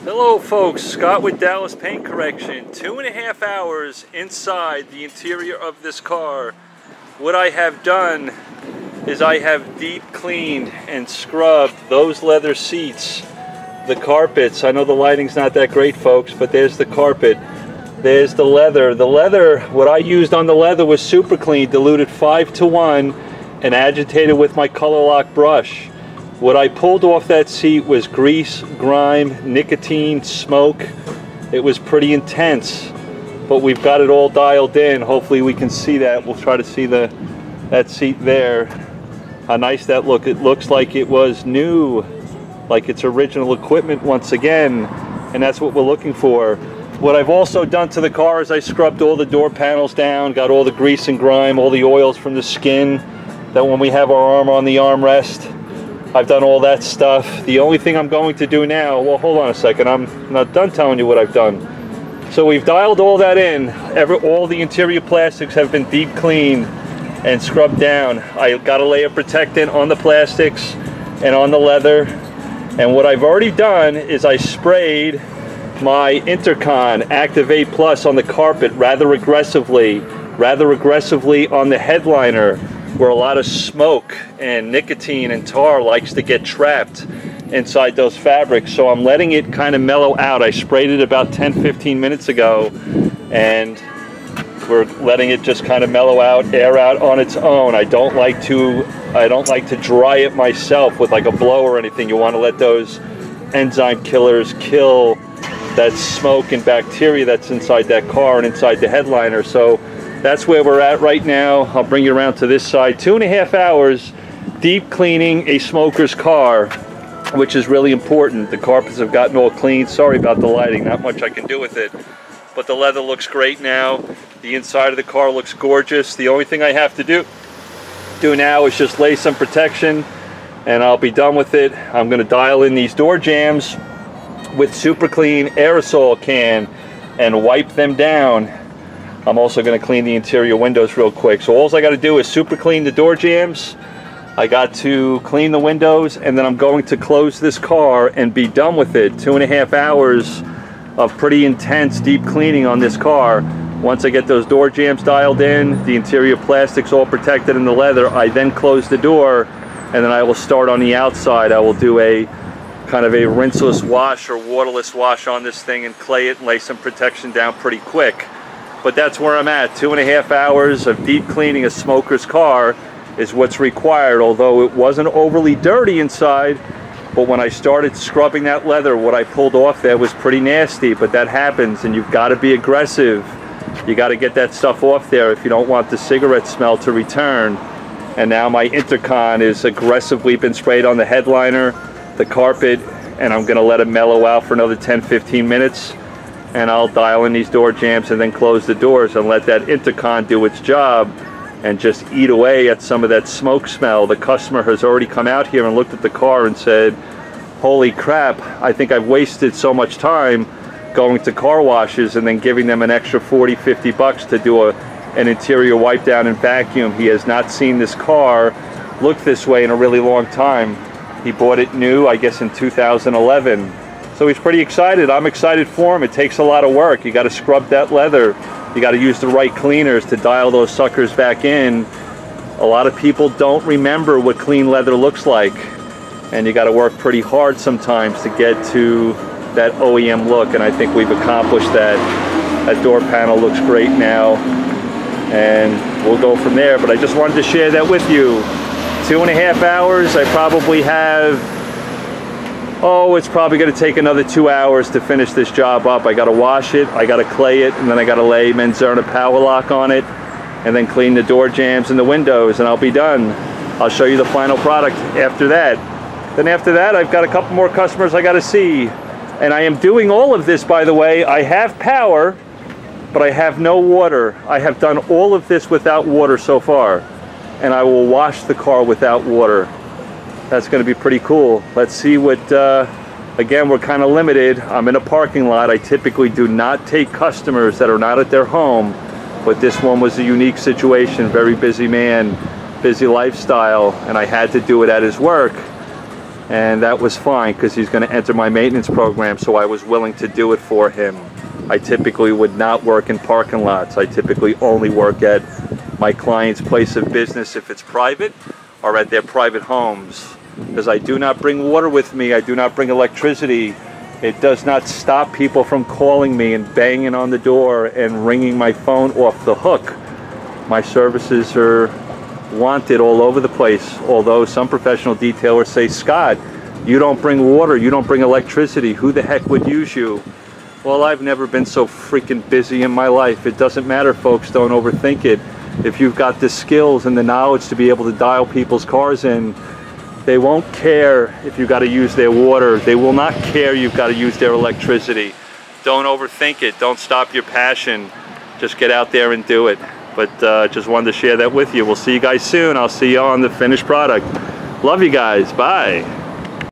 Hello folks, Scott with Dallas Paint Correction. 2.5 hours inside the interior of this car. What I have done is I have deep cleaned and scrubbed those leather seats, the carpets. I know the lighting's not that great folks, but there's the carpet. There's the leather. The leather, what I used on the leather was super clean, diluted 5:1 and agitated with my color lock brush. What I pulled off that seat was grease, grime, nicotine, smoke. It was pretty intense, but we've got it all dialed in. Hopefully we can see that. We'll try to see that seat there. How nice that look. It looks like it was new, like it's original equipment once again, and that's what we're looking for. What I've also done to the car is I scrubbed all the door panels down, got all the grease and grime, all the oils from the skin, that when we have our armor on the armrest. I've done all that stuff. The only thing I'm going to do now, well, hold on a second, I'm not done telling you what I've done. So we've dialed all that in. All the interior plastics have been deep cleaned and scrubbed down. I got a layer protectant on the plastics and on the leather. And what I've already done is I sprayed my Intercon Activate Plus on the carpet rather aggressively on the headliner, where a lot of smoke and nicotine and tar likes to get trapped inside those fabrics. So I'm letting it kind of mellow out. I sprayed it about 10-15 minutes ago, and we're letting it just kind of mellow out, air out on its own. I don't like to dry it myself with like a blower or anything. You want to let those enzyme killers kill that smoke and bacteria that's inside that car and inside the headliner. So that's where we're at right now. I'll bring you around to this side. 2.5 hours deep cleaning a smoker's car, which is really important. The carpets have gotten all clean. Sorry about the lighting, not much I can do with it. But the leather looks great now. The inside of the car looks gorgeous. The only thing I have to do now is just lay some protection and I'll be done with it. I'm gonna dial in these door jambs with super clean aerosol can and wipe them down. I'm also going to clean the interior windows real quick. So all I got to do is super clean the door jambs. I got to clean the windows, and then I'm going to close this car and be done with it. 2.5 hours of pretty intense deep cleaning on this car. Once I get those door jambs dialed in, the interior plastics all protected in the leather, I then close the door, and then I will start on the outside. I will do a kind of a rinseless wash or waterless wash on this thing and clay it and lay some protection down pretty quick. But that's where I'm at. 2.5 hours of deep cleaning a smoker's car is what's required, although it wasn't overly dirty inside. But when I started scrubbing that leather, what I pulled off there was pretty nasty, but that happens, and you've got to be aggressive. You got to get that stuff off there if you don't want the cigarette smell to return. And now my Intercon is aggressively been sprayed on the headliner, the carpet, and I'm gonna let it mellow out for another 10-15 minutes. And I'll dial in these door jambs and then close the doors and let that Intercon do its job and just eat away at some of that smoke smell. The customer has already come out here and looked at the car and said, holy crap, I think I've wasted so much time going to car washes and then giving them an extra 40-50 bucks to do an interior wipe down and vacuum. He has not seen this car look this way in a really long time. He bought it new, I guess in 2011. So he's pretty excited. I'm excited for him. It takes a lot of work. You got to scrub that leather. You got to use the right cleaners to dial those suckers back in. A lot of people don't remember what clean leather looks like, and you got to work pretty hard sometimes to get to that OEM look, and I think we've accomplished that. That door panel looks great now, and we'll go from there. But I just wanted to share that with you. 2.5 hours. I probably have, it's probably going to take another 2 hours to finish this job up. I got to wash it, I got to clay it, and then I got to lay Menzerna power lock on it, and then clean the door jambs and the windows, and I'll be done. I'll show you the final product after that. Then after that, I've got a couple more customers I got to see. And I am doing all of this, by the way. I have power, but I have no water. I have done all of this without water so far. And I will wash the car without water. That's going to be pretty cool. Let's see what, again, we're kind of limited. I'm in a parking lot. I typically do not take customers that are not at their home, but this one was a unique situation. Very busy man, busy lifestyle, and I had to do it at his work. and that was fine because he's going to enter my maintenance program, so I was willing to do it for him. I typically would not work in parking lots. I typically only work at my client's place of business if it's private, or at their private homes, because I do not bring water with me. I do not bring electricity. It does not stop people from calling me and banging on the door and ringing my phone off the hook. My services are wanted all over the place, although some professional detailers say, Scott, you don't bring water, you don't bring electricity, who the heck would use you? Well, I've never been so freaking busy in my life. It doesn't matter, folks, don't overthink it. If you've got the skills and the knowledge to be able to dial people's cars in, they won't care if you got to use their water. They will not care you've got to use their electricity. Don't overthink it. Don't stop your passion. Just get out there and do it. But just wanted to share that with you. We'll see you guys soon. I'll see you on the finished product. Love you guys. Bye.